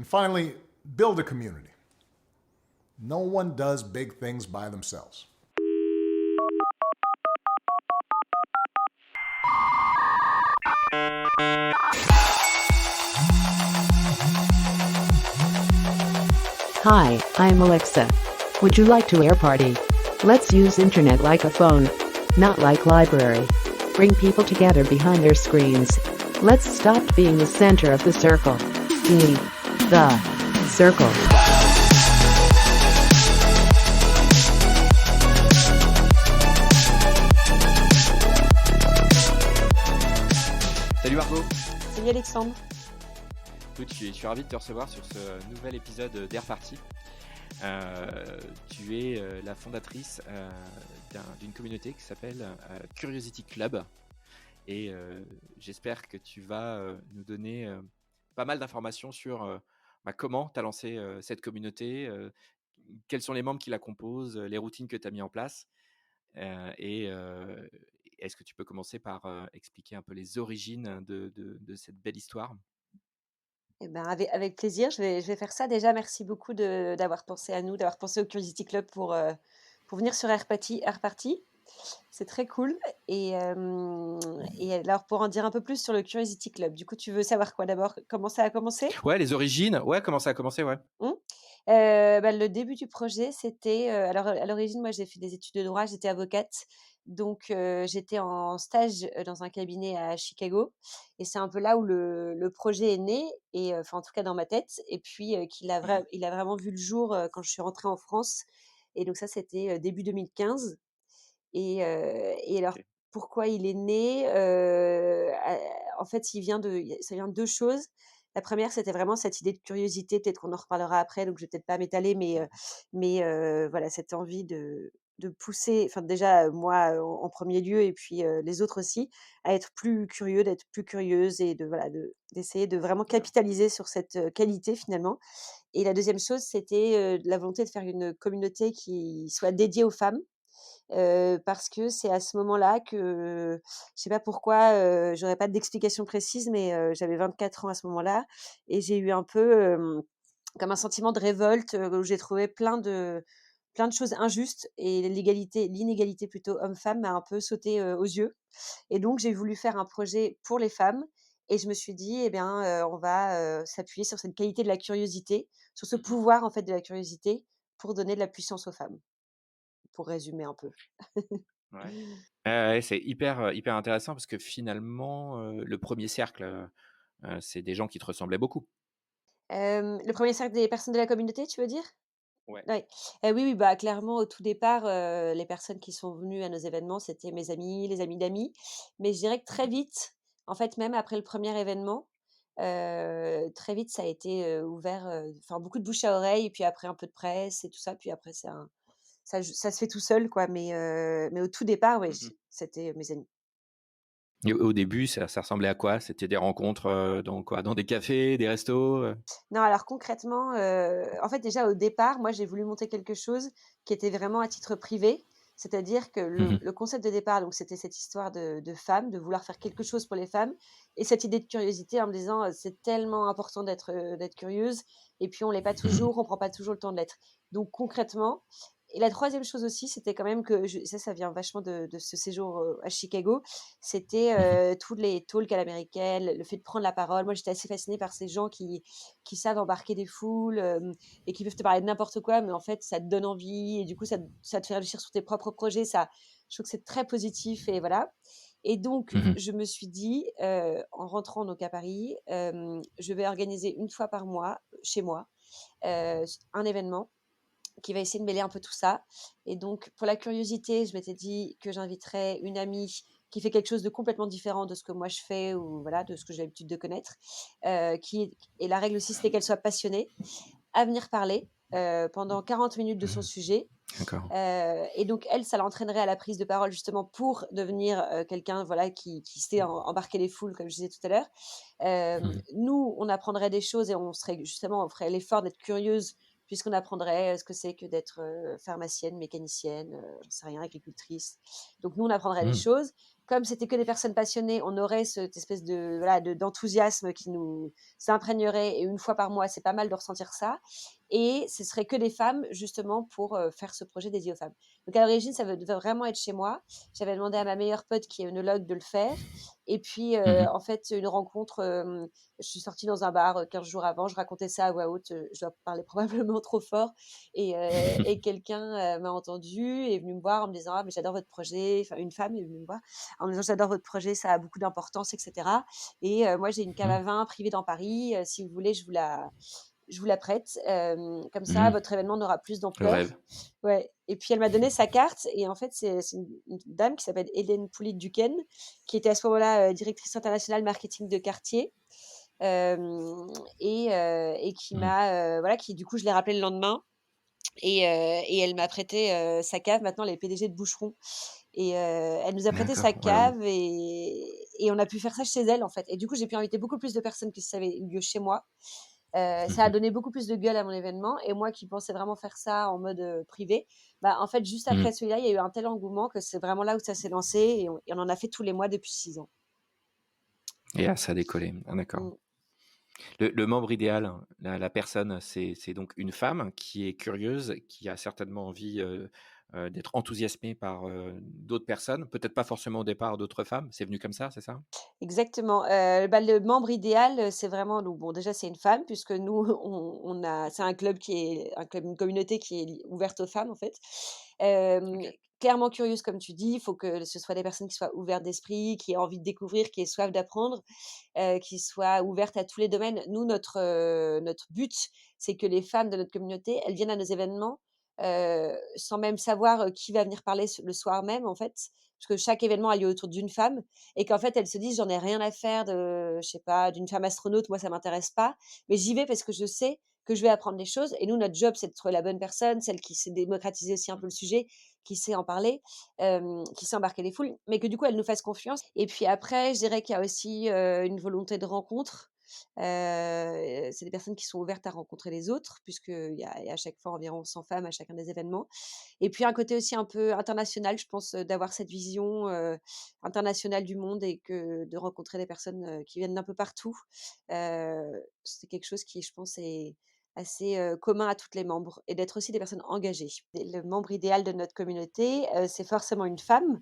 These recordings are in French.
And finally, build a community. No one does big things by themselves. Hi, I'm Alexa. Would you like to air party? Let's use internet like a phone, not like library. Bring people together behind their screens. Let's stop being the center of the circle. Be the circle. Salut Margot. Salut Alexandre. Écoute, je suis ravi de te recevoir sur ce nouvel épisode d'Air Party. Tu es la fondatrice d'une communauté qui s'appelle Curiosity Club et j'espère que tu vas nous donner pas mal d'informations sur comment tu as lancé cette communauté, quels sont les membres qui la composent, les routines que tu as mis en place et est-ce que tu peux commencer par expliquer un peu les origines de cette belle histoire? Eh ben, avec plaisir, je vais faire ça. Déjà, merci beaucoup d'avoir pensé à nous, d'avoir pensé au Curiosity Club pour venir sur Air Party. C'est très cool. Et alors, pour en dire un peu plus sur le Curiosity Club, du coup, tu veux savoir quoi d'abord? Comment ça a commencé? Ouais, les origines. Ouais, comment ça a commencé, ouais. Mmh. Le début du projet, c'était, alors, à l'origine, moi, j'ai fait des études de droit, j'étais avocate. Donc j'étais en stage, dans un cabinet à Chicago et c'est un peu là où le projet est né et enfin, en tout cas dans ma tête et puis, Mmh. il a vraiment vu le jour, quand je suis rentrée en France et donc ça, c'était, début 2015 et alors OK. pourquoi il est né? En fait, ça vient de 2 choses. La première, c'était vraiment cette idée de curiosité, peut-être qu'on en reparlera après, donc je vais peut-être pas m'étaler, voilà, cette envie de pousser, enfin déjà, moi, en 1er lieu et puis, les autres aussi, à être plus curieux, d'être plus curieuse et d'essayer de vraiment D'accord. capitaliser sur cette, qualité finalement. Et la deuxième chose, c'était, la volonté de faire une communauté qui soit dédiée aux femmes. Parce que c'est à ce moment-là que, je sais pas pourquoi, j'aurais pas d'explication précise, mais j'avais 24 ans à ce moment-là et j'ai eu un peu, comme un sentiment de révolte, où j'ai trouvé plein de choses injustes et l'inégalité plutôt homme-femme m'a un peu sauté, aux yeux et donc j'ai voulu faire un projet pour les femmes et je me suis dit: «Eh bien, on va, s'appuyer sur cette qualité de la curiosité, sur ce Mmh. pouvoir en fait de la curiosité pour donner de la puissance aux femmes», pour résumer un peu. Ouais. Ouais, c'est hyper intéressant parce que finalement, le premier cercle, c'est des gens qui te ressemblaient beaucoup. Le 1er cercle des personnes de la communauté, tu veux dire? Ouais. Oui. Oui, oui, bah, clairement, au tout départ, les personnes qui sont venues à nos événements, c'était mes amis, les amis d'amis. Mais je dirais que très Mmh. vite, en fait, même après le premier événement, très vite, ça a été, ouvert, enfin, beaucoup de bouche à oreille et puis après un peu de presse et tout ça. Puis après, ça se fait tout seul, quoi. Mais au tout départ, oui, Mmh. c'était mes amis. Et au début, ça ressemblait à quoi? C'était des rencontres, dans quoi? Dans des cafés, des restos, Non, alors concrètement, en fait, déjà au départ, moi, j'ai voulu monter quelque chose qui était vraiment à titre privé. C'est-à-dire que Mmh mh. le concept de départ, donc c'était cette histoire de femmes, de vouloir faire quelque chose pour les femmes et cette idée de curiosité en me disant, «C'est tellement important d'être curieuse et puis on l'est pas Mmh. toujours, on prend pas toujours le temps de l'être». Donc concrètement et la troisième chose aussi, c'était quand même que je ça vient vachement de ce séjour, à Chicago, c'était, Mmh. tous les talks à l'américaine, le fait de prendre la parole. Moi, j'étais assez fascinée par ces gens qui savent embarquer des foules, et qui peuvent te parler de n'importe quoi, mais en fait, ça te donne envie et du coup, ça te fait réfléchir sur tes propres projets. Ça, je trouve que c'est très positif et voilà. Et donc, Mmh. je me suis dit, en rentrant donc à Paris, je vais organiser une fois par mois, chez moi, un événement qui va essayer de mêler un peu tout ça. Et donc, pour la curiosité, je m'étais dit que j'inviterais une amie qui fait quelque chose de complètement différent de ce que moi je fais ou voilà, de ce que j'ai l'habitude de connaître. Et la règle aussi, c'était qu'elle soit passionnée, à venir parler pendant 40 minutes de son Mmh. sujet. D'accord. Et donc, elle, ça l'entraînerait à la prise de parole justement pour devenir quelqu'un voilà, qui sait embarquer les foules, comme je disais tout à l'heure. Mmh. Nous, on apprendrait des choses et on ferait l'effort d'être curieuse puisqu'on apprendrait ce que c'est que d'être pharmacienne, mécanicienne, j'en sais rien, agricultrice. Donc nous, on apprendrait des Mmh. choses. Comme c'était que des personnes passionnées, on aurait cette espèce de voilà d'enthousiasme qui nous s'imprégnerait. Et une fois par mois, c'est pas mal de ressentir ça. Et ce serait que des femmes justement pour faire ce projet dédié aux femmes. Donc à l'origine, devait vraiment être chez moi. J'avais demandé à ma meilleure pote qui est œnologue de le faire. Et puis Mmh. en fait, une rencontre. Je suis sortie dans un bar 15 jours avant. Je racontais ça à voix haute. Je dois parler probablement trop fort. Et quelqu'un m'a entendu et est venu me voir en me disant ah mais j'adore votre projet. Enfin une femme est venue me voir en me disant j'adore votre projet, ça a beaucoup d'importance, etc. Et moi j'ai une cave Mmh. à vin privée dans Paris. Si vous voulez, je vous la prête. Comme ça, Mmh. votre événement n'aura plus Le d'ampleur. rêve. Ouais. Et puis elle m'a donné sa carte. Et en fait, c'est une dame qui s'appelle Hélène Poulit-Duquesne, qui était à ce moment-là directrice internationale marketing de Cartier. Et qui Mmh. m'a, voilà, qui du coup, je l'ai rappelé le lendemain. Et elle m'a prêté sa cave. Maintenant, elle est PDG de Boucheron. Et elle nous a prêté sa D'accord, waouh. cave et on a pu faire ça chez elle, en fait. Et du coup, j'ai pu inviter beaucoup plus de personnes que si ça avait eu lieu chez moi. Ça a Mmh. donné beaucoup plus de gueule à mon événement. Et moi qui pensais vraiment faire ça en mode privé, bah, en fait, juste Mmh. après celui-là, il y a eu un tel engouement que c'est vraiment là où ça s'est lancé. Et on en a fait tous les mois depuis 6 ans. Et là, ça a décollé. Ah, d'accord. Mm. Le membre idéal, la personne, c'est donc une femme qui est curieuse, qui a certainement envie, d'être enthousiasmée par, d'autres personnes, peut-être pas forcément au départ d'autres femmes. C'est venu comme ça, c'est ça? Exactement. Bah, le membre idéal, c'est vraiment donc bon, déjà, c'est une femme puisque nous, c'est un club une communauté qui est ouverte aux femmes, en fait. Hem, OK. Clairement curieuse, comme tu dis, il faut que ce soit des personnes qui soient ouvertes d'esprit, qui aient envie de découvrir, qui aient soif d'apprendre, qui soient ouvertes à tous les domaines. Nous, notre but, c'est que les femmes de notre communauté, elles viennent à nos événements, sans même savoir, qui va venir parler le soir même, en fait. Parce que chaque événement a lieu autour d'une femme et qu'en fait, elles se disent: «J'en ai rien à faire de je sais pas, d'une femme astronaute, moi ça m'intéresse pas, mais j'y vais parce que je sais que je vais apprendre des choses». Et nous, notre job, c'est de trouver la bonne personne, celle qui sait démocratiser aussi un peu le sujet, qui sait en parler, qui sait embarquer les foules, mais que du coup, elle nous fasse confiance. Et puis après, je dirais qu'il y a aussi, une volonté de rencontre. C'est des personnes qui sont ouvertes à rencontrer les autres puisqu'il y a à chaque fois environ 100 femmes à chacun des événements. Et puis un côté aussi un peu international, je pense, d'avoir cette vision, internationale du monde et que de rencontrer des personnes, qui viennent d'un peu partout. C'est quelque chose qui, je pense, est assez, commun à toutes les membres et d'être aussi des personnes engagées. Et le membre idéal de notre communauté, c'est forcément une femme,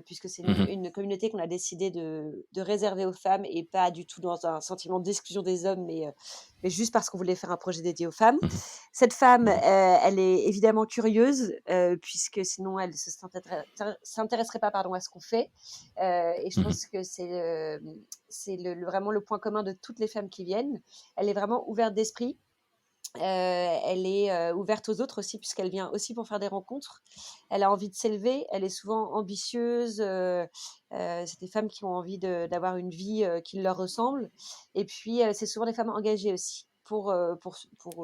puisque c'est une Mmh. une communauté qu'on a décidé de réserver aux femmes et pas du tout dans un sentiment d'exclusion des hommes, mais juste parce qu'on voulait faire un projet dédié aux femmes. Mmh. Cette femme, Mmh. elle est évidemment curieuse, puisque sinon elle se s'intéresserait pas, pardon, à ce qu'on fait. Et je Mmh. pense que c'est vraiment le point commun de toutes les femmes qui viennent. Elle est vraiment ouverte d'esprit. Elle est, ouverte aux autres aussi puisqu'elle vient aussi pour faire des rencontres. Elle a envie de s'élever, elle est souvent ambitieuse, c'est des femmes qui ont envie d'avoir une vie, qui leur ressemble. Et puis, c'est souvent des femmes engagées aussi pour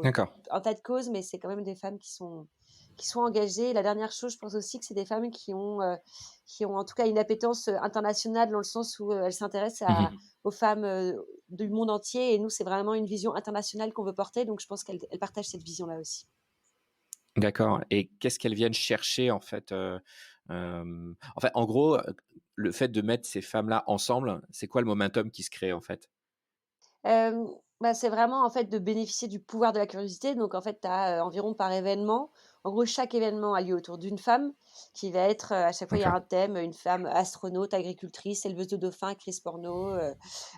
D'accord. un tas de causes, mais c'est quand même des femmes qui sont engagées. La dernière chose, je pense aussi que c'est des femmes qui ont en tout cas une appétence, internationale dans le sens où, elles s'intéressent Mmh. aux femmes, du monde entier. Et nous, c'est vraiment une vision internationale qu'on veut porter, donc je pense qu'elles partagent cette vision-là aussi. D'accord, et qu'est-ce qu'elles viennent chercher en fait, en gros, le fait de mettre ces femmes-là ensemble, c'est quoi le momentum qui se crée en fait? Bah, c'est vraiment, en fait, de bénéficier du pouvoir de la curiosité. Donc en fait, tu as, environ par événement, en gros, chaque événement a lieu autour d'une femme qui va être, à chaque fois, il y a D'accord. un thème, une femme astronaute, agricultrice, éleveuse de dauphins, actrice porno,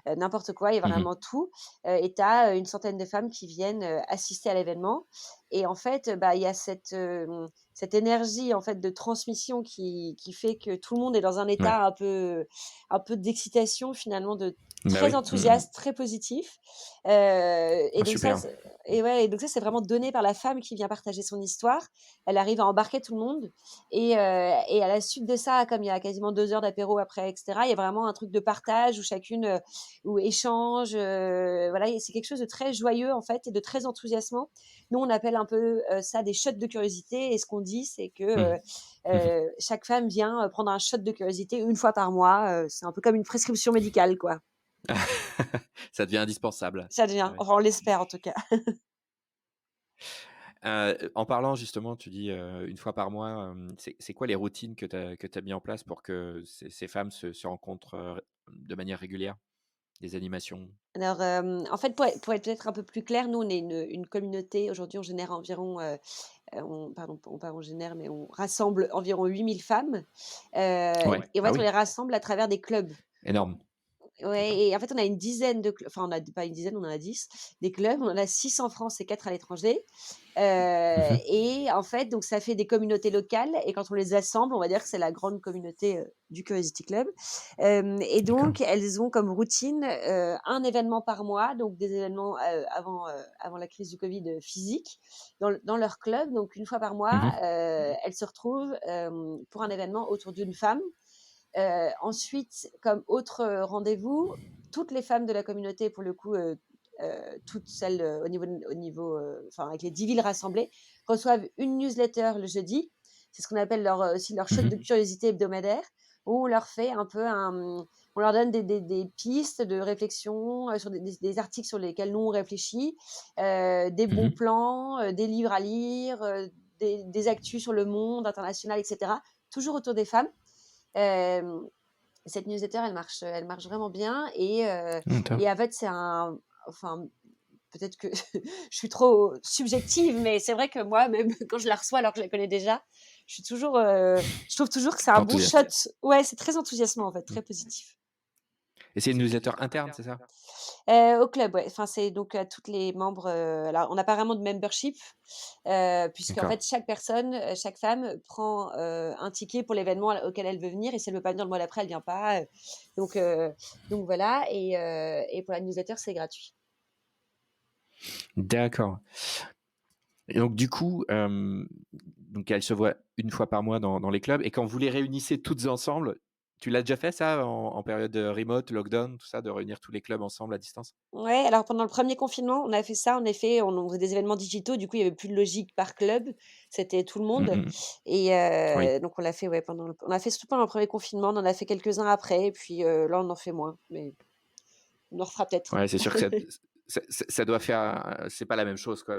n'importe quoi, il y a Mmh. vraiment tout. Et tu as, une centaine de femmes qui viennent, assister à l'événement. Et en fait, bah, il y a cette énergie, en fait, de transmission qui fait que tout le monde est dans un Ouais. état un peu d'excitation finalement, de Bah très oui. Mmh mh. enthousiaste, très positif. Et Ah donc ça super. c'est et ouais, et donc ça, c'est vraiment donné par la femme qui vient partager son histoire. Elle arrive à embarquer tout le monde. Et à la suite de ça, comme il y a quasiment 2 heures d'apéro après et cetera, il y a vraiment un truc de partage où chacune, où échange, voilà, et c'est quelque chose de très joyeux, en fait, et de très enthousiasmant. Nous, on appelle un peu, ça des shots de curiosité. Et ce qu'on dit, c'est que, Mmh. Mmh mh. chaque femme vient, prendre un shot de curiosité une fois par mois. C'est un peu comme une prescription médicale, quoi. Ça devient indispensable. Ça devient, Ouais. enfin, on l'espère en tout cas. En parlant justement, tu dis, 1 fois par mois, c'est quoi les routines que tu as mis en place pour que ces femmes se rencontrent, de manière régulière? Des animations? Alors, en fait, pour être peut-être un peu plus clair, nous, on est une communauté. Aujourd'hui, on génère environ, on pardon, pas on génère, mais on rassemble environ 8 000 femmes, Ouais. et en Ah fait, on les oui, rassemble à travers des clubs. énorme. Ouais, D'accord. et en fait, on a une dizaine de enfin, on a pas une dizaine, on en a 10 des clubs. On en a 6 en France et 4 à l'étranger, Mmh. et en fait, donc ça fait des communautés locales, et quand on les assemble, on va dire que c'est la grande communauté, du Curiosity Club, et D'accord. donc elles ont comme routine, un événement par mois, donc des événements, avant la crise du covid, physiques dans leur club. Donc une fois par mois, Mmh. elles se retrouvent, pour un événement autour d'une femme. Ensuite, comme autre, rendez-vous, toutes les femmes de la communauté, pour le coup, toutes celles, au niveau, enfin avec les 10 villes rassemblées, reçoivent une newsletter le jeudi. C'est ce qu'on appelle aussi leur shot de Mmh. curiosité hebdomadaire, où on leur fait un peu on leur donne des pistes de réflexion, sur des articles sur lesquels nous on réfléchit, des bons Mmh. plans, des livres à lire, des actus sur le monde international, et cetera, toujours autour des femmes. Hem, Cette newsletter, elle marche vraiment bien, Mmh, top. et en fait, c'est enfin, peut-être que je suis trop subjective, mais c'est vrai que moi, même quand je la reçois alors que je la connais déjà, je trouve toujours que c'est Tu un bon shot. enthousiasme. Ouais, c'est très enthousiasmant, en fait, Mmh. très positif. Et c'est une newsletter interne, c'est ça? Au club, ouais, enfin, c'est donc à toutes les membres, alors on n'a pas vraiment de membership, puisqu'en D'accord. fait chaque personne, chaque femme prend, un ticket pour l'événement auquel elle veut venir, et si elle veut pas venir le mois d'après, elle vient pas, donc heu, donc voilà, et pour la newsletter, c'est gratuit. D'accord. Et donc du coup, donc elles se voient 1 fois par mois dans les clubs et quand vous les réunissez toutes ensemble, tu l'as déjà fait ça en période, remote, lockdown, tout ça, de réunir tous les clubs ensemble à distance? Ouais, alors pendant le premier confinement, on a fait ça, en effet, on faisait des événements digitaux, du coup, il y avait plus de logique par club, c'était tout le Mmh monde, mh. et Oui. donc on l'a fait, ouais, on a fait surtout pendant le premier confinement, on en a fait quelques-uns après, et puis, là, on en fait moins, mais on en refera peut-être. Ouais, c'est sûr que ça doit faire, c'est pas la même chose, quoi,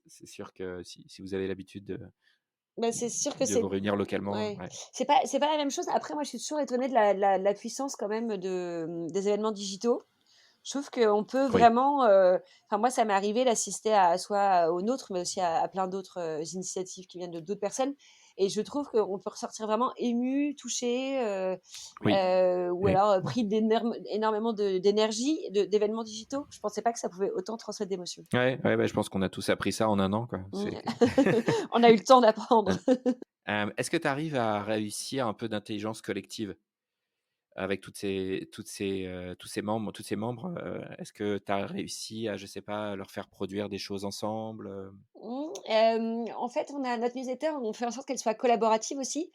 c'est sûr que si vous avez l'habitude Bah, c'est sûr que de vous c'est réunir localement, ouais, ouais. c'est pas la même chose. Après, moi, je suis toujours étonnée de la puissance quand même des événements digitaux. Je trouve qu'on peut Oui. vraiment, enfin moi, ça m'est arrivé d'assister à soit au nôtre, mais aussi à plein d'autres, initiatives qui viennent de d'autres personnes, et je trouve qu'on peut ressortir vraiment ému, touché, Oui. ou Et alors, pris énormément d'énergie, d'événements digitaux. Je pensais pas que ça pouvait autant transmettre d'émotions. ouais, ouais, ouais, je pense qu'on a tous appris ça en 1 an, quoi. Mmh. C'est On a eu le temps d'apprendre. est-ce que tu arrives à réussir un peu d'intelligence collective? Avec tous ces membres, est-ce que tu as réussi à, je sais pas, leur faire produire des choses ensemble, En fait, on a notre newsletter, on fait en sorte qu'elle soit collaborative aussi.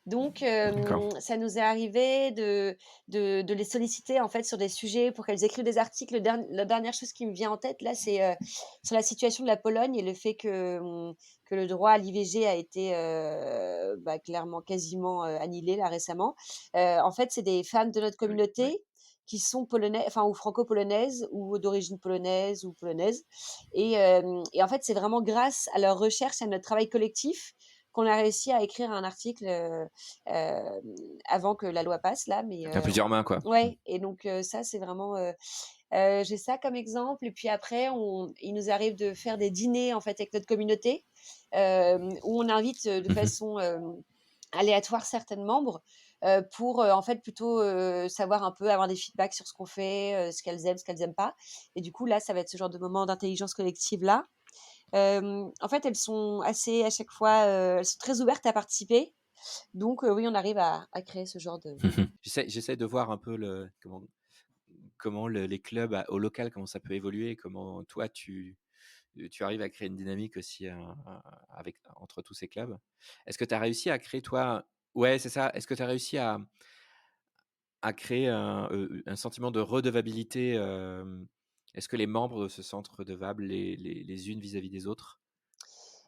Donc, D'accord. ça nous est arrivé de les solliciter, en fait, sur des sujets pour qu'elles écrivent des articles. La dernière chose qui me vient en tête, là, c'est, sur la situation de la Pologne et le fait que le droit à l'IVG a été, bah, clairement quasiment, annihilé, là, récemment. En fait, c'est des femmes de notre communauté qui sont polonais, enfin, ou franco-polonaises, ou d'origine polonaise ou polonaise, et en fait, c'est vraiment grâce à leur recherche et à notre travail collectif qu'on a réussi à écrire un article, avant que la loi passe là, mais À plusieurs mains, quoi. Mmh. ouais, et donc ça, c'est vraiment, j'ai ça comme exemple, et puis après il nous arrive de faire des dîners, en fait, avec notre communauté, où on invite, de Mmh. façon, aléatoire certaines membres, pour, en fait, plutôt, savoir un peu, avoir des feedbacks sur ce qu'on fait, ce qu'elles aiment pas, et du coup, là, ça va être ce genre de moment d'intelligence collective là. En fait, elles sont assez à chaque fois, elles sont très ouvertes à participer, donc oui, on arrive à créer ce genre de J'essaie de voir un peu comment les clubs au local, comment ça peut évoluer, comment toi tu arrives à créer une dynamique aussi, avec entre tous ces clubs. Est-ce que tu as réussi à créer toi ouais, c'est ça. Est-ce que tu as réussi à créer un sentiment de redevabilité, est-ce que les membres se sentent redevables les unes vis-à-vis des autres?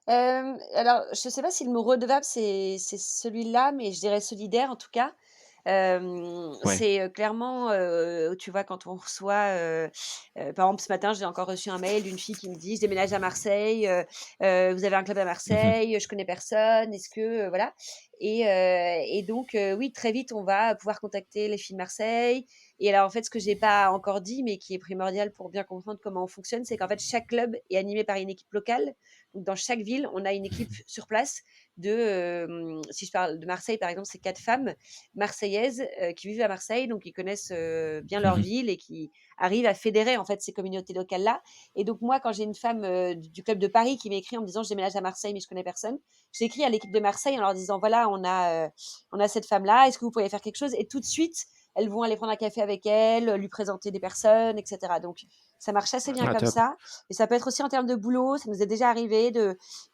Alors, je sais pas si le mot redevable, c'est celui-là, mais je dirais solidaire, en tout cas. Ouais. C'est, clairement, tu vois, quand on reçoit, par exemple, ce matin, j'ai encore reçu un mail d'une fille qui me dit: «Je déménage à Marseille, vous avez un club à Mmh. Marseille, je connais personne, est-ce que» voilà et donc oui, très vite, on va pouvoir contacter les filles de Marseille et alors, en fait, ce que j'ai pas encore dit, mais qui est primordial pour bien comprendre comment on fonctionne, c'est qu'en fait, chaque club est animé par une équipe locale. Donc dans chaque ville, on a une équipe sur place si je parle de Marseille, par exemple, c'est 4 femmes marseillaises, qui vivent à Marseille, donc qui connaissent, bien leur Mmh. ville et qui arrivent à fédérer, en fait, ces communautés locales-là et donc moi, quand j'ai une femme, du club de Paris qui m'écrit en me disant: «Je déménage à Marseille, mais je connais personne», j'écris à l'équipe de Marseille en leur disant: «Voilà, on a cette femme-là, est-ce que vous pourriez faire quelque chose?» et tout de suite, elles vont aller prendre un café avec elle, lui présenter des personnes et cetera. Donc ça marche assez bien Ah comme top. ça et ça peut être aussi en termes de boulot. Ça nous est déjà arrivé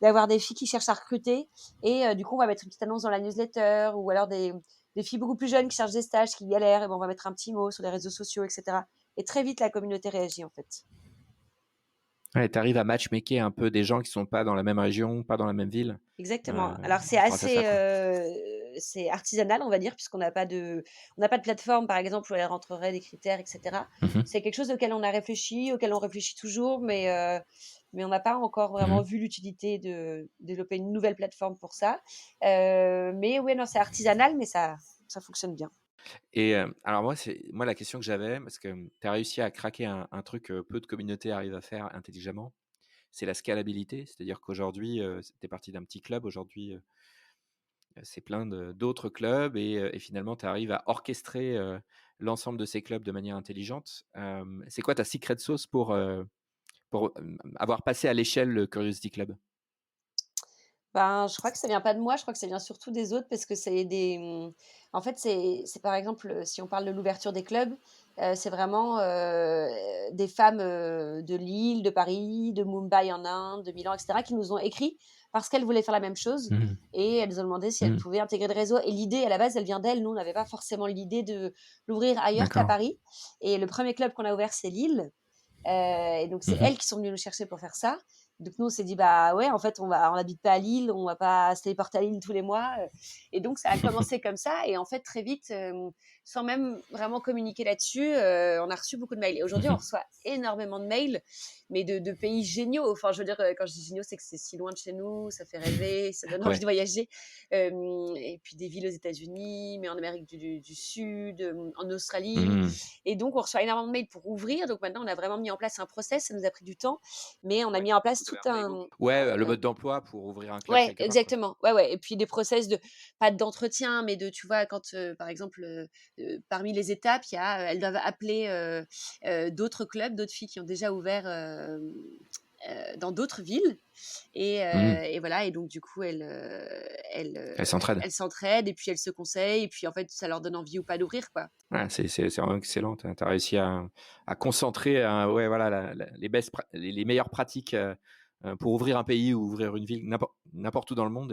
d'avoir des filles qui cherchent à recruter et du coup, on va mettre une petite annonce dans la newsletter ou alors des filles beaucoup plus jeunes qui cherchent des stages, qui galèrent et ben, on va mettre un petit mot sur les réseaux sociaux et cetera et très vite, la communauté réagit, en fait. Ouais, tu arrives à matchmaker un peu des gens qui sont pas dans la même région, pas dans la même ville, Exactement. Alors c'est grâce à ça, assez, quoi. c'est artisanal, on va dire, puisqu'on n'a pas de plateforme, par exemple, où elle rentrerait des critères et cetera. Mmh. C'est quelque chose auquel on réfléchit toujours, mais on n'a pas encore vraiment Mmh. vu l'utilité de développer une nouvelle plateforme pour ça. Mais ouais, non, c'est artisanal, mais ça fonctionne bien. Et alors moi la question que j'avais, parce que, tu as réussi à craquer un truc, peu de communautés arrivent à faire intelligemment, c'est la scalabilité. C'est-à-dire qu'aujourd'hui, tu es parti d'un petit club, aujourd'hui, c'est plein d'autres clubs et finalement tu arrives à orchestrer, l'ensemble de ces clubs de manière intelligente. C'est quoi ta secret sauce pour avoir passé à l'échelle le Curiosity Club? Ben, je crois que ça vient pas de moi, je crois que ça vient surtout des autres parce que en fait, c'est par exemple, si on parle de l'ouverture des clubs, c'est vraiment, des femmes, de Lille, de Paris, de Mumbai en Inde, de Milan et cetera, qui nous ont écrit parce qu'elles voulaient faire la même chose Mmh. et elles nous ont demandé si elles Mmh. pouvaient intégrer le réseau et l'idée à la base, elle vient d'elles. Nous, on n'avait pas forcément l'idée de l'ouvrir ailleurs qu'à D'accord. Paris et le premier club qu'on a ouvert, c'est Lille. Et donc c'est Mmh. elles qui sont venues nous chercher pour faire ça. Donc nous, on s'est dit: «Bah, ouais, en fait, on n'habite pas à Lille, on va pas se téléporter à Lille tous les mois», et donc ça a commencé comme ça et en fait, très vite, sans même vraiment communiquer là-dessus, on a reçu beaucoup de mails et aujourd'hui, on Mmh. reçoit énormément de mails, mais de pays géniaux. Enfin, je veux dire, quand je dis géniaux, c'est que c'est si loin de chez nous, ça fait rêver, ça donne envie de Ouais. voyager, et puis des villes aux États-Unis, mais en Amérique du Sud, en Australie Mmh. et donc on reçoit énormément de mails pour ouvrir. Donc maintenant, on a vraiment mis en place un process, ça nous a pris du temps, mais on a mis en place tout un Ouais, le mode d'emploi pour ouvrir un club ouais, quelque part, quoi. exactement. Ouais, ouais et puis des process de pas d'entretien, mais tu vois, quand, par exemple, parmi les étapes, il y a, elles doivent appeler, d'autres clubs, d'autres filles qui ont déjà ouvert, dans d'autres villes Mmh. et voilà et donc du coup, Elles s'entraident. elles s'entraident et puis elles se conseillent et puis, en fait, ça leur donne envie ou pas d'ouvrir, quoi. Ouais, c'est vraiment excellent. Tu as réussi à concentrer, ouais, voilà, les best pra les meilleures pratiques, pour ouvrir un pays ou ouvrir une ville n'importe où dans le monde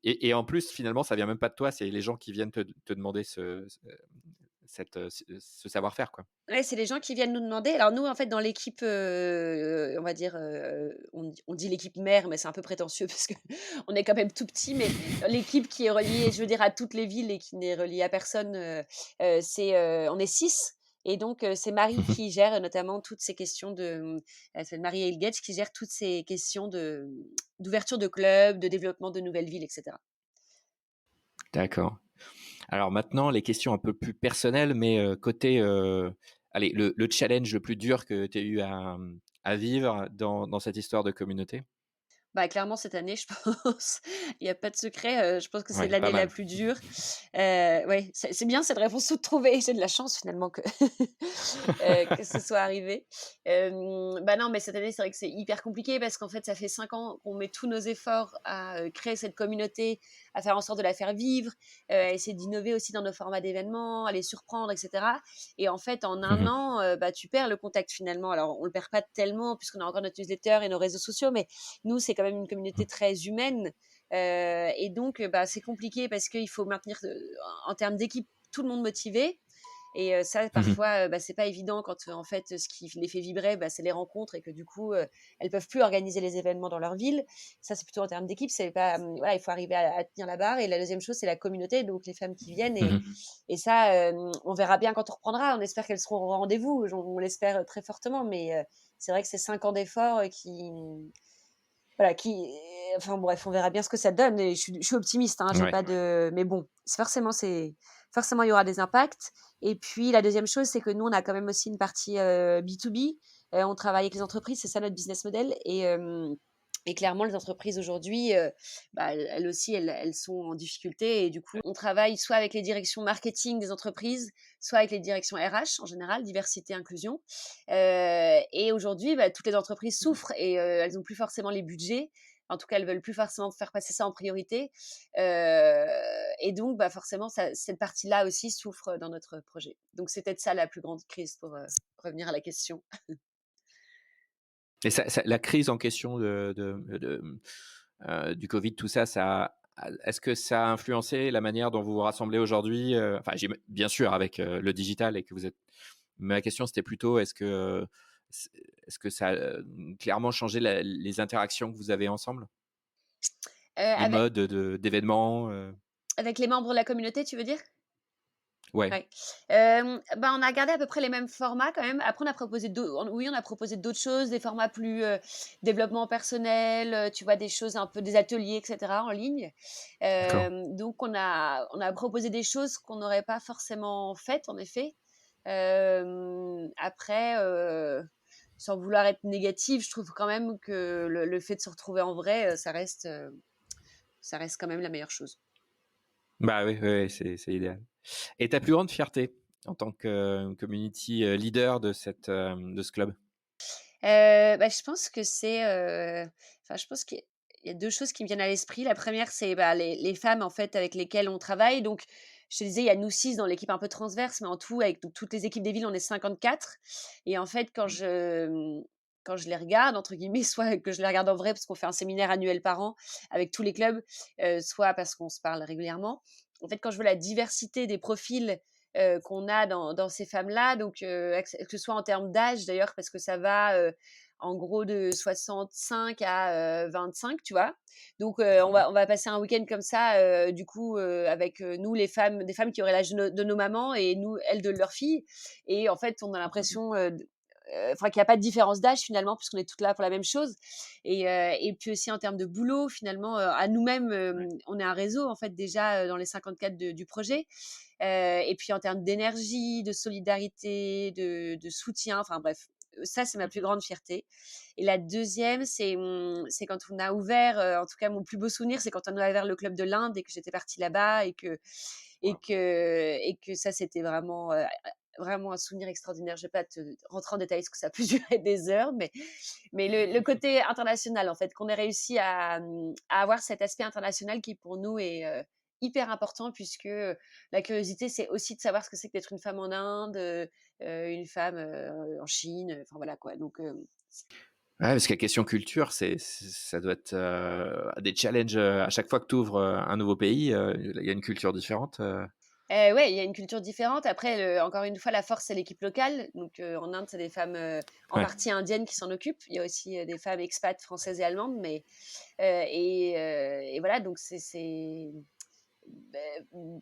et en plus, finalement, ça vient même pas de toi, c'est les gens qui viennent te demander ce savoir-faire, quoi. Ouais, c'est les gens qui viennent nous demander. Alors nous, en fait, dans l'équipe, on va dire, on dit l'équipe mère, mais c'est un peu prétentieux parce que on est quand même tout petit, mais l'équipe qui est reliée, je veux dire, à toutes les villes et qui n'est reliée à personne, on est 6 et donc c'est Marie Mmh. qui gère notamment toutes ces questions elle s'appelle Marie Elgetz qui gère toutes ces questions d'ouverture de clubs, de développement de nouvelles villes et cetera. D'accord. Alors maintenant, les questions un peu plus personnelles, mais côté, allez, le challenge le plus dur que tu aies eu à vivre dans cette histoire de communauté? Bah, clairement cette année, je pense, il y a pas de secret, je pense que c'est Ouais, pas l'année la mal. plus dure. Ouais, c'est bien cette réponse toute trouvée. J'ai de la chance finalement que que ce soit arrivé. Bah, non, mais cette année, c'est vrai que c'est hyper compliqué parce qu'en fait, ça fait 5 ans qu'on met tous nos efforts à, créer cette communauté, à faire en sorte de la faire vivre, à essayer d'innover aussi dans nos formats d'événements, à les surprendre et cetera et en fait, en un Mmh. an, bah, tu perds le contact finalement. Alors on le perd pas tellement puisqu'on a encore notre newsletter et nos réseaux sociaux, mais nous, c'est quand même une communauté très humaine, et donc bah, c'est compliqué parce qu'il faut maintenir, en termes d'équipe, tout le monde motivé Et ça, Mmh. parfois, c'est pas évident quand, en fait, ce qui les fait vibrer, c'est les rencontres et que du coup, elles peuvent plus organiser les événements dans leur ville. Ça, c'est plutôt en termes d'équipe. C'est pas, voilà, il faut arriver à tenir la barre. Et la deuxième chose, c'est la communauté, donc les femmes qui viennent. Et, Mmh. et ça, on verra bien quand on reprendra. On espère qu'elles seront au rendez-vous. On l'espère très fortement. Mais c'est vrai que c'est 5 ans d'efforts voilà, enfin bref, on verra bien ce que ça donne. Et je suis optimiste, hein, j'ai Ouais. pas de, mais bon, forcément il y aura des impacts. Et puis la deuxième chose, c'est que nous, on a quand même aussi une partie B2B. On travaille avec les entreprises, c'est ça notre business model. Et clairement, les entreprises aujourd'hui, elles aussi, elles sont en difficulté. Et du coup, on travaille soit avec les directions marketing des entreprises, soit avec les directions RH en général, diversité, inclusion. Et aujourd'hui, toutes les entreprises souffrent et elles n'ont plus forcément les budgets. En tout cas, elles veulent plus forcément faire passer ça en priorité. Et donc, forcément, cette partie-là aussi souffre dans notre projet. Donc, c'est peut-être ça la plus grande crise pour revenir à la question. Et la crise en question du Covid, tout ça, est-ce que ça a influencé la manière dont vous vous rassemblez aujourd'hui? Enfin, bien sûr avec, le digital et que vous êtes mais ma question, c'était plutôt c est-ce que ça a, clairement changé les interactions que vous avez ensemble? Les Avec, modes d'événements, avec les membres de la communauté, tu veux dire? Ouais, Ouais. On a gardé à peu près les mêmes formats quand même. Après, on a proposé d'autres choses, des formats plus développement personnel, tu vois, des choses un peu des ateliers, et cetera, en ligne. d'accord. Donc on a proposé des choses qu'on n'aurait pas forcément faites, en effet. Après, sans vouloir être négative, je trouve quand même que le fait de se retrouver en vrai, ça reste quand même la meilleure chose. Bah, oui, oui, oui, c'est idéal. Et ta plus grande fierté en tant que community, leader de ce club? Je pense que je pense qu'il y a 2 choses qui me viennent à l'esprit. La première, c'est, les femmes, en fait, avec lesquelles on travaille. Donc, je te disais, il y a nous 6 dans l'équipe un peu transverse, mais en tout, avec donc toutes les équipes des villes, on est 54. Et en fait, quand je les regarde, entre guillemets, soit que je les regarde en vrai parce qu'on fait un séminaire annuel par an avec tous les clubs, soit parce qu'on se parle régulièrement. En fait, quand je vois la diversité des profils qu'on a dans ces femmes-là. Donc, que ce soit en termes d'âge d'ailleurs, parce que ça va en gros de 65 à 25, tu vois. Donc, on va passer un week-end comme ça, du coup, avec nous, les femmes, des femmes qui auraient l'âge de nos mamans et nous, elles, de leurs filles. Et en fait, on a l'impression qu'il n'y a pas de différence d'âge finalement, puisqu'on est toutes là pour la même chose. Et puis aussi en termes de boulot, finalement, à nous-mêmes, on est un réseau en fait déjà dans les 54 du projet. Et puis en termes d'énergie, de solidarité, de soutien, enfin bref, ça c'est ma plus grande fierté. Et la deuxième, c'est quand on a ouvert, en tout cas mon plus beau souvenir, c'est quand on a ouvert le club de l'Inde et que j'étais partie là-bas et que ça c'était vraiment un souvenir extraordinaire. Je vais pas te rentrer en détail parce que ça peut durer des heures, mais le côté international, en fait, qu'on ait réussi à avoir cet aspect international qui, pour nous, est hyper important puisque la curiosité, c'est aussi de savoir ce que c'est que d'être une femme en Inde, une femme en Chine, enfin voilà quoi. Donc, Ouais, parce que la question culture, ça doit être, des challenges, à chaque fois que tu ouvres, un nouveau pays, il y a une culture différente, ouais, il y a une culture différente. Après, encore une fois, la force, c'est l'équipe locale. Donc, en Inde, c'est des femmes en Ouais. partie indiennes qui s'en occupent. Il y a aussi des femmes expats françaises et allemandes, et voilà. Donc,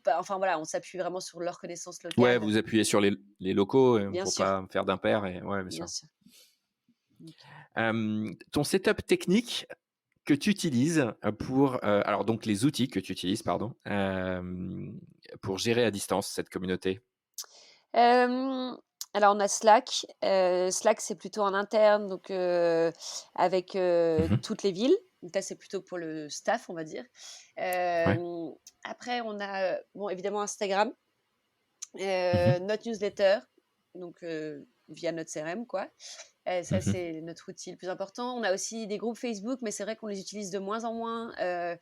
enfin voilà, on s'appuie vraiment sur leur connaissance Ouais, locale, vous appuyez sur les locaux, bien pour sûr, pas faire d'impair et ouais, bien bien sûr. sûr. Donc, Ton setup technique que tu utilises, alors donc les outils que tu utilises, pardon, pour gérer à distance cette communauté? hem, alors on a Slack. Slack, c'est plutôt en interne, donc avec Mmh. toutes les villes. Donc là, c'est plutôt pour le staff, on va dire. Ouais. Après, on a, bon, évidemment Instagram, Mmh. notre newsletter, donc via notre CRM, quoi. Ça, Mmh. c'est notre outil le plus important. On a aussi des groupes Facebook, mais c'est vrai qu'on les utilise de moins en moins. Ah,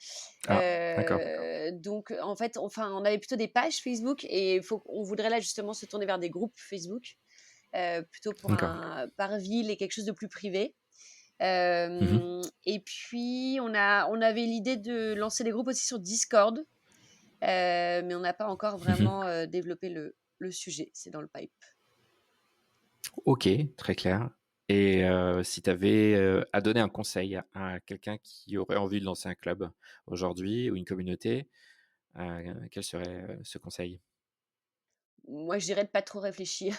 d'accord, Donc, en fait, on avait plutôt des pages Facebook et on voudrait là justement se tourner vers des groupes Facebook, plutôt d'accord. par ville et quelque chose de plus privé. Mmh. Et puis, on avait l'idée de lancer des groupes aussi sur Discord, mais on n'a pas encore Mmh. vraiment développé le sujet, c'est dans le pipe. Ok, très clair. Et si tu avais à donner un conseil à quelqu'un qui aurait envie de lancer un club aujourd'hui ou une communauté, quel serait ce conseil? Moi, je dirais de pas trop réfléchir,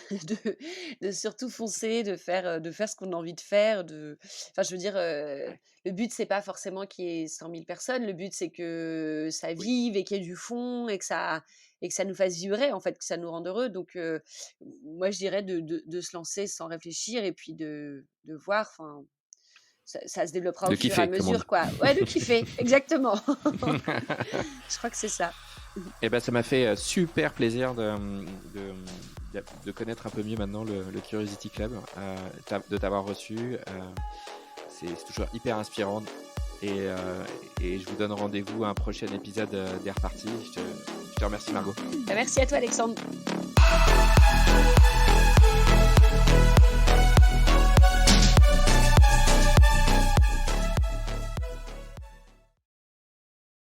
de surtout foncer, de faire ce qu'on a envie de faire, enfin, je veux dire, Ouais. le but, c'est pas forcément qu'il y ait 100 000 personnes. Le but, c'est que ça Oui. vive et qu'il y ait du fond et que ça nous fasse vibrer, en fait, que ça nous rende heureux. Donc, moi, je dirais de se lancer sans réfléchir et puis de voir, enfin, ça se développera au De fur et à kiffer, comme on mesure, dit. quoi. Ouais, de kiffer, exactement. Je crois que c'est ça. Eh ben, ça m'a fait super plaisir de connaître un peu mieux maintenant le Curiosity Club, de t'avoir reçu. C'est toujours hyper inspirant. Et je vous donne rendez-vous à un prochain épisode d'Air Party. Je te remercie, Margot. Merci à toi, Alexandre.